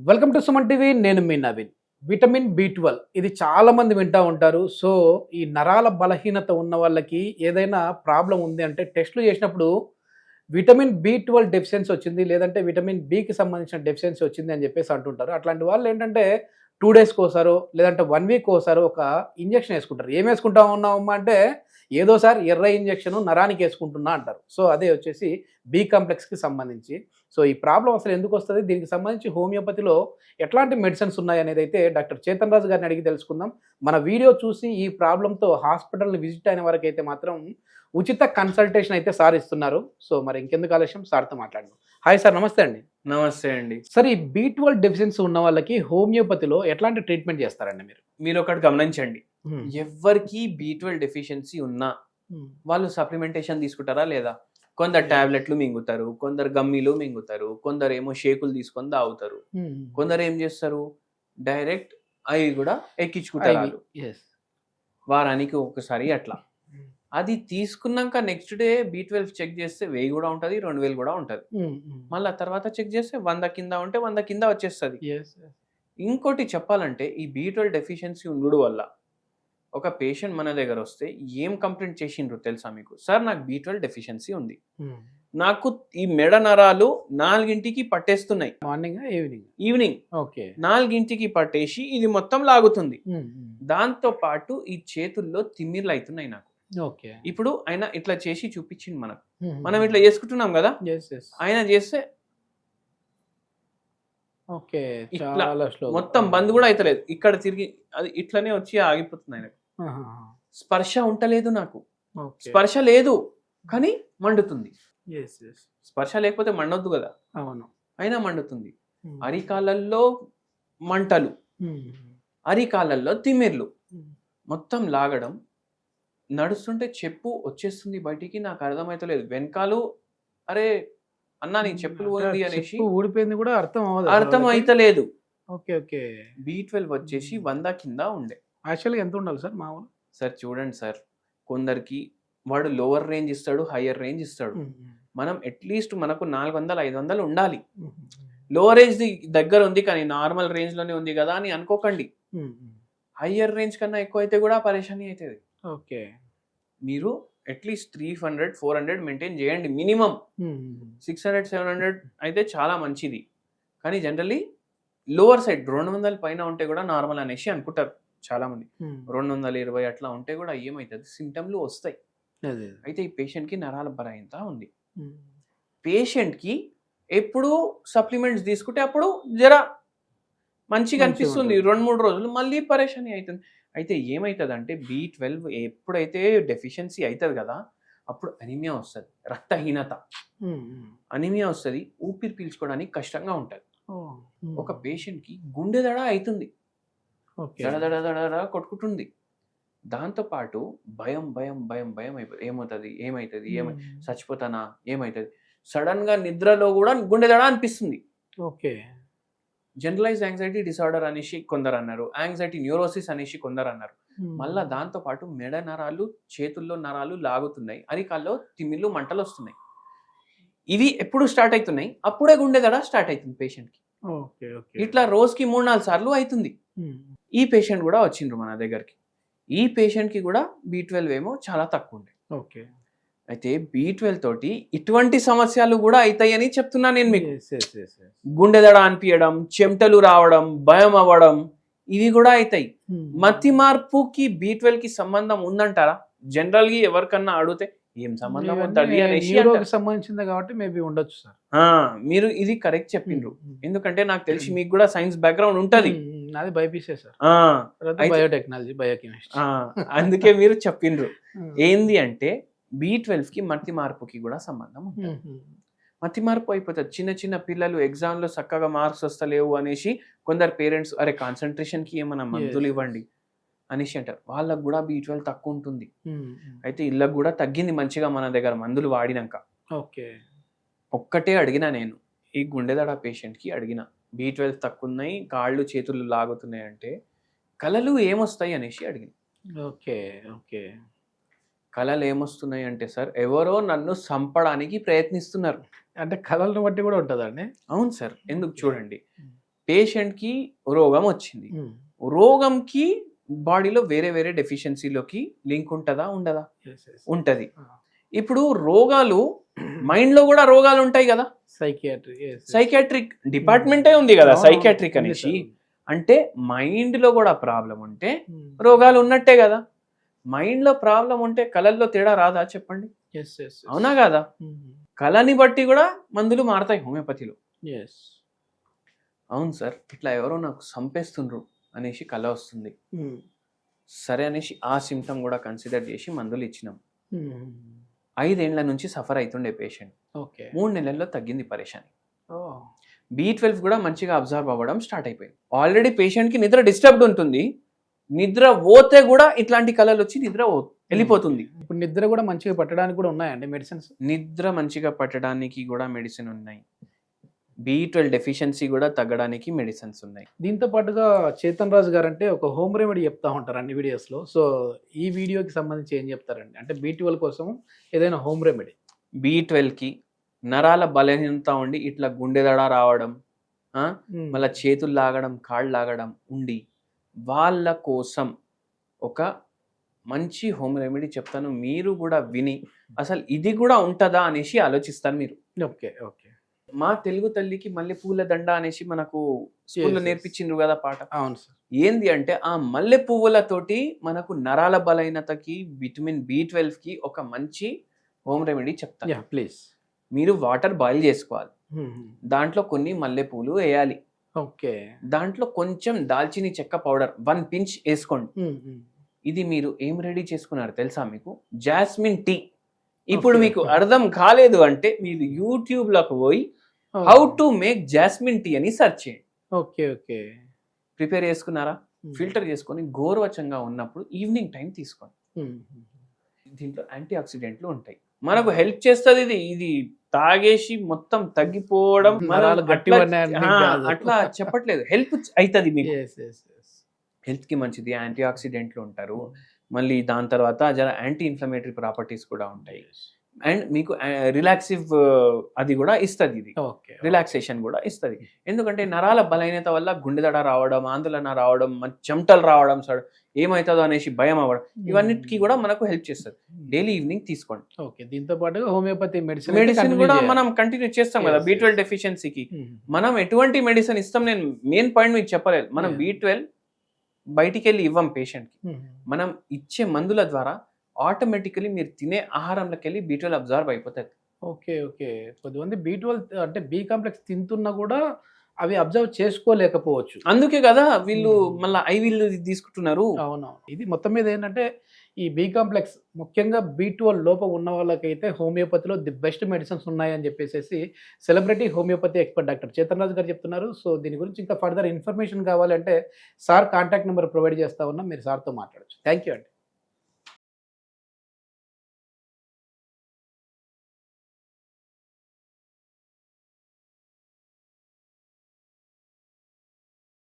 Welcome to Suman TV. నేను మీ Naveen. Vitamin B 12 ఇది చాలా మంది వింటూ ఉంటారు. సో ఈ నరాల బలహీనత ఉన్న వాళ్ళకి ఏదైనా ప్రాబ్లం ఉంది అంటే టెస్టులు చేసినప్పుడు విటమిన్ బి 12 డెఫిషియన్సీ వచ్చింది, లేదంటే విటమిన్ బికి సంబంధించిన డెఫిషియన్సీ వచ్చింది అని చెప్పేసి అంటుంటారు. అట్లాంటి వాళ్ళు ఏంటంటే 2 డేస్కి ఒకసారో లేదంటే 1 వీక్ ఒకసారో ఒక ఇంజెక్షన్ వేసుకుంటారు. ఏం వేసుకుంటా ఉన్నామమ్మా అంటే ఏదోసారి ఎర్ర ఇంజెక్షన్ నరానికి వేసుకుంటున్నా అంటారు. సో అదే వచ్చేసి బి కాంప్లెక్స్కి సంబంధించి. సో ఈ ప్రాబ్లం అసలు ఎందుకు వస్తుంది, దీనికి సంబంధించి హోమియోపతిలో ఎట్లాంటి మెడిసిన్స్ ఉన్నాయి అనేది అయితే డాక్టర్ చేతన్ రాజు గారిని అడిగి తెలుసుకుందాం. మన వీడియో చూసి ఈ ప్రాబ్లంతో హాస్పిటల్ని విజిట్ అయిన వరకు అయితే మాత్రం ఉచిత కన్సల్టేషన్ అయితే సార్ ఇస్తున్నారు. సో మరి ఇంకెందుకు ఆలస్యం, సార్తో మాట్లాడదాం. హాయ్ సార్, నమస్తే అండి. నమస్తే అండి. సార్, ఈ బి 12 డెఫిషియన్సీ ఉన్న వాళ్ళకి హోమియోపతిలో ఎట్లాంటి ట్రీట్మెంట్ చేస్తారండి మీరు? మీరు ఒకటి గమనించండి, ఎవరికి బి 12 డెఫిషియన్సీ ఉన్నా వాళ్ళు సప్లిమెంటేషన్ తీసుకుంటారా లేదా? కొందరు టాబ్లెట్లు మింగుతారు, కొందరు గమ్మీలు మింగుతారు, కొందరు ఏమో షేకులు తీసుకొని తాగుతారు, కొందరు ఏం చేస్తారు డైరెక్ట్ అవి కూడా ఎక్కించుకుంటారు వాళ్ళు. వారానికి ఒకసారి అట్లా. అది తీసుకున్నాక నెక్స్ట్ డే బి 12 చెక్ చేస్తే 1000 కూడా ఉంటుంది, 2000 కూడా ఉంటుంది. మళ్ళీ తర్వాత చెక్ చేస్తే 100 కింద ఉంటే 100 కింద వచ్చేస్తుంది. ఇంకోటి చెప్పాలంటే ఈ బి 12 డెఫిషియన్సీ ఉండడం వల్ల ఒక పేషెంట్ మన దగ్గర వస్తే ఏం కంప్లైంట్ చేసిండ్రు తెలుసా మీకు? సార్ నాకు బి 12 డెఫిషియన్సీ ఉంది, నాకు ఈ మెడ నరాలు 4ంటికి పట్టేస్తున్నాయి, మార్నింగ్ ఈవినింగ్ ఓకే 4ంటికి పట్టేసి ఇది మొత్తం లాగుతుంది, దాంతో పాటు ఈ చేతుల్లో తిమ్మిర్లు అవుతున్నాయి నాకు. ఓకే ఇప్పుడు ఆయన ఇట్లా చేసి చూపించింది మనకు, మనం ఇట్లా చేసుకుంటున్నాం కదా, ఆయన చేస్తే ఓకే ఇట్లా మొత్తం బంద్ కూడా అవుతలేదు, ఇక్కడ తిరిగి అది ఇట్లనే వచ్చి ఆగిపోతుంది ఆయనకు. స్పర్శ ఉంటలేదు నాకు, స్పర్శ లేదు కానీ మండుతుంది. స్పర్శ లేకపోతే మండొద్దు కదా, అవును, అయినా మండుతుంది. అరికాలల్లో మంటలు, అరికాలల్లో తిమ్మిర్లు, మొత్తం లాగడం, నడుస్తుంటే చెప్పు వచ్చేస్తుంది బయటికి, నాకు అర్థమైతలేదు. వెనకాలు అరే అన్నా నీ చెప్పులు పోయింది అనేసి ఊడిపోయింది కూడా అర్థం అయితలేదు. ఓకే ఓకే బి 12 వచ్చేసి 100 కింద ఉండే. యాక్చువల్గా ఎంత ఉండాలి సార్ మామూలు? సార్ చూడండి సార్, కొందరికి వాడు లోవర్ రేంజ్ ఇస్తాడు, హయ్యర్ రేంజ్ ఇస్తాడు. మనం అట్లీస్ట్ మనకు 400-500 ఉండాలి. లోవర్ రేంజ్ దగ్గర ఉంది కానీ నార్మల్ రేంజ్ లోనే ఉంది కదా అని అనుకోకండి. హయ్యర్ రేంజ్ కన్నా ఎక్కువ అయితే కూడా పరేషానీ అవుతుంది. ఓకే, మీరు అట్లీస్ట్ 300-400 మెయింటైన్ చేయండి మినిమం. 600-700 అయితే చాలా మంచిది, కానీ జనరల్లీ లోవర్ సైడ్ 200 పైన ఉంటే కూడా నార్మల్ అనేసి అనుకుంటారు చాలా మంది. 220 అట్లా ఉంటే కూడా ఏమవుతుంది, సిమ్టమ్లు వస్తాయి. అయితే ఈ పేషెంట్కి నరాల బలహీనత ఉంది. పేషెంట్కి ఎప్పుడు సప్లిమెంట్స్ తీసుకుంటే అప్పుడు జర మంచిగా అనిపిస్తుంది, 2-3 రోజులు మళ్ళీ పరేషానీ అవుతుంది. అయితే ఏమవుతుంది అంటే బి 12 ఎప్పుడైతే డెఫిషియన్సీ అవుతుంది కదా, అప్పుడు అనీమియా వస్తుంది, రక్తహీనత, అనీమియా వస్తుంది, ఊపిరి పీల్చుకోవడానికి కష్టంగా ఉంటుంది. ఒక పేషెంట్కి గుండె దడ అవుతుంది, దడ కొట్టుకుంటుంది. దాంతోపాటు భయం భయం భయం భయం అయిపోతుంది, ఏమవుతుంది చచ్చిపోతానా, ఏమవుతుంది, సడన్గా నిద్రలో కూడా గుండె దడ అనిపిస్తుంది. ఓకే, జనరలైజ్ యాంగ్జైటీ డిసార్డర్ అనేసి కొందరు అన్నారు, యాంగ్జైటీ న్యూరోసిస్ అనేసి కొందరు అన్నారు. మళ్ళీ దాంతోపాటు మెడ నరాలు, చేతుల్లో నరాలు లాగుతున్నాయి, అరికాల్లో తిమ్మిళ్ళు, మంటలు వస్తున్నాయి. ఇవి ఎప్పుడు స్టార్ట్ అవుతున్నాయి, అప్పుడే గుండె దడ స్టార్ట్ అవుతుంది పేషెంట్కి. ఇట్లా రోజుకి 3-4 సార్లు అవుతుంది. ఈ పేషెంట్ కూడా వచ్చిండ్రు మన దగ్గరికి. ఈ పేషెంట్కి కూడా బి 12 ఏమో చాలా తక్కువ ఉండే. ఓకే, అయితే బి 12 తోటి ఇటువంటి సమస్యలు కూడా అవుతాయని చెప్తున్నా నేను మీకు. గుండె దడ అనిపించడం, చెమటలు రావడం, భయం అవ్వడం, ఇవి కూడా అవుతాయి. మతి మార్పుకి బి 12 కి సంబంధం ఉందంటారా? జనరల్ గా ఎవరికన్నా అడిగితే ఏం సంబంధం ఉంటుంది అనేసి సంబంధించింది కాబట్టి మేబీ ఉండొచ్చు సార్. మీరు ఇది కరెక్ట్ చెప్పిండ్రు, ఎందుకంటే నాకు తెలిసి మీకు కూడా సైన్స్ బ్యాక్గ్రౌండ్ ఉంటది. నాది బైపీసీ సార్, బయోటెక్నాలజీ, బయోకెమిస్ట్రీ. అందుకే మీరు చెప్పిండ్రు. ఏంది అంటే బి 12 కి మతి మార్పుకి కూడా సంబంధం ఉంటుంది. మతి మార్పు అయిపోతుంది. చిన్న చిన్న పిల్లలు ఎగ్జామ్ లో చక్కగా మార్క్స్ వస్తలేవు అనేసి కొందరు పేరెంట్స్ అరే కాన్సన్ట్రేషన్ కి ఏమైనా మందులు ఇవ్వండి అనేసి అంటారు. వాళ్ళకు కూడా బి 12 తక్కువ ఉంటుంది. అయితే ఇళ్ళకు కూడా తగ్గింది మంచిగా మన దగ్గర మందులు వాడినాక. ఓకే, ఒక్కటే అడిగినా నేను ఈ గుండెదడ పేషెంట్ కి అడిగిన, బి 12 తక్కువ ఉన్నాయి, కాళ్ళు చేతులు లాగుతున్నాయి అంటే కలలు ఏమొస్తాయి అనేసి అడిగిన. ఓకే ఓకే కళలు ఏమొస్తున్నాయి అంటే సార్, ఎవరో నన్ను చంపడానికి ప్రయత్నిస్తున్నారు. అంటే కళలను బట్టి కూడా ఉంటుందండి? అవును సార్, ఎందుకు చూడండి, పేషెంట్కి రోగం వచ్చింది, రోగంకి బాడీలో వేరే వేరే డెఫిషియన్సీలోకి లింక్ ఉంటుందా ఉండదా? ఉంటది. ఇప్పుడు రోగాలు మైండ్లో కూడా రోగాలు ఉంటాయి కదా, సైకాట్రిక్ డిపార్ట్మెంటే ఉంది కదా సైకాట్రిక్ అనేసి. అంటే మైండ్లో కూడా ప్రాబ్లం ఉంటే రోగాలు ఉన్నట్టే కదా. మైండ్లో ప్రాబ్లం ఉంటే కళల్లో తేడా రాదా చెప్పండి? అవునా కదా? కళని బట్టి కూడా మందులు మారతాయి హోమియోపతిలో. అవును సార్, ఇట్లా ఎవరో నాకు చంపేస్తుండ్రు అనేసి కళ వస్తుంది. సరే అనేసి ఆ సిమ్టమ్ కూడా కన్సిడర్ చేసి మందులు ఇచ్చినాం. 5 ఏళ్ల నుంచి సఫర్ అవుతుండే పేషెంట్, 3 నెలల్లో తగ్గింది పరేషాని. B12 కూడా మంచిగా అబ్జర్వ్ అవ్వడం స్టార్ట్ అయిపోయింది. ఆల్రెడీ పేషెంట్కి నిద్ర డిస్టర్బ్డ్ ఉంటుంది, నిద్ర పోతే కూడా ఇట్లాంటి కళలు వచ్చి నిద్ర వెళ్ళిపోతుంది. ఇప్పుడు నిద్ర కూడా మంచిగా పట్టడానికి కూడా ఉన్నాయండి మెడిసిన్స్? నిద్ర మంచిగా పట్టడానికి కూడా మెడిసిన్ ఉన్నాయి. B12 డెఫిషియన్సీ కూడా తగ్గడానికి మెడిసిన్స్ ఉన్నాయి. దీంతో పాటుగా చేతన్ రాజు గారు అంటే ఒక హోమ్ రెమెడీ చెప్తా ఉంటారు అన్ని వీడియోస్లో. సో ఈ వీడియోకి సంబంధించి ఏం చెప్తారండి? అంటే B12 కోసం ఏదైనా హోమ్ రెమెడీ. B12కి నరాల బలహీనత ఉండి ఇట్లా గుండెదడ రావడం, మళ్ళీ చేతులు లాగడం, కాళ్ళు లాగడం ఉండి వాళ్ళ కోసం ఒక మంచి హోమ్ రెమెడీ చెప్తాను. మీరు కూడా విని అసలు ఇది కూడా ఉంటుందా అనేసి ఆలోచిస్తాను మీరు. Okay okay. మా తెలుగు తల్లికి మల్లె పూల దండ అనేసి మనకు స్కూల్లో నేర్పించిండ్రు కదా పాట. అవును సార్. ఏంది అంటే ఆ మల్లె పువ్వులతోటి మనకు నరాల బలహీనతకి, విటమిన్ B12కి ఒక మంచి హోమ్ రెమెడీ చెప్తాను. ప్లీజ్. మీరు వాటర్ బాయిల్ చేసుకోవాలి, దాంట్లో కొన్ని మల్లెపూలు వేయాలి, ఓకే, దాంట్లో కొంచెం దాల్చిని చెక్క పౌడర్ 1 pinch వేసుకోండి. ఇది మీరు ఏం రెడీ చేసుకున్నారు తెలుసా మీకు? Jasmine tea. ఇప్పుడు మీకు అర్థం కాలేదు అంటే మీరు యూట్యూబ్ లోకి పోయి how to make jasmine tea అని సెర్చ్ చేయండి. Okay okay. ప్రిపేర్ చేసుకున్నారా? ఫిల్టర్ చేసుకొని గోరువెచ్చంగా ఉన్నప్పుడు ఈవినింగ్ టైం తీసుకోండి. దీంట్లో యాంటీ ఆక్సిడెంట్లు ఉంటాయి, మనకు హెల్ప్ చేస్తుంది. ఇది తాగేసి మొత్తం తగ్గిపోవడం అట్లా చెప్పట్లేదు, హెల్ప్ అవుతుంది మీకు, హెల్త్ కి మంచిది. యాంటీ ఆక్సిడెంట్లు ఉంటారు, మళ్ళీ దాని తర్వాత జర యాంటీ ఇన్ఫ్లమేటరీ ప్రాపర్టీస్ కూడా ఉంటాయి, అండ్ మీకు రిలాక్సివ్ అది కూడా ఇస్తుంది. ఇది రిలాక్సేషన్ కూడా ఇస్తుంది. ఎందుకంటే నరాల బలహీనత వల్ల గుండెదడ రావడం, ఆందోళన రావడం, చెమటలు రావడం, ఏమవుతుందో అనేసి భయం అవ్వడం, ఇవన్నిటికీ కూడా మనకు హెల్ప్ చేస్తుంది. డైలీ ఈవినింగ్ తీసుకోండి. ఓకే. దీంతో పాటు హోమియోపతి మెడిసిన్ కూడా మనం కంటిన్యూ చేస్తాం కదా. B12 డెఫిషియన్సీకి మనం ఎటువంటి మెడిసిన్ ఇస్తాం, నేను మెయిన్ పాయింట్ మీకు చెప్పలేదు. మనం B12 బయటికి వెళ్ళి ఇవ్వం పేషెంట్కి, మనం ఇచ్చే మందుల ద్వారా ఆటోమేటికలీ మీరు తినే ఆహారంలోకి వెళ్ళి B12 అబ్జర్వ్ అయిపోతుంది. Okay okay. కొద్దిమంది B12 అంటే B కాంప్లెక్స్ తింటున్నా కూడా అవి అబ్జర్వ్ చేసుకోలేకపోవచ్చు, అందుకే కదా వీళ్ళు మళ్ళీ ఐవీలు తీసుకుంటున్నారు. అవునవును. ఇది మొత్తం మీద ఏంటంటే ఈ B కాంప్లెక్స్ ముఖ్యంగా B12 లోపం ఉన్న వాళ్ళకైతే హోమియోపతిలో ది బెస్ట్ మెడిసిన్స్ ఉన్నాయని చెప్పేసి celebrity homeopathy expert doctor Chetan Raju garu చెప్తున్నారు. సో దీని గురించి ఇంకా ఫర్దర్ ఇన్ఫర్మేషన్ కావాలంటే సార్ కాంటాక్ట్ నెంబర్ ప్రొవైడ్ చేస్తా ఉన్నా, మీరు సార్తో మాట్లాడచ్చు. థ్యాంక్ యూ అండి.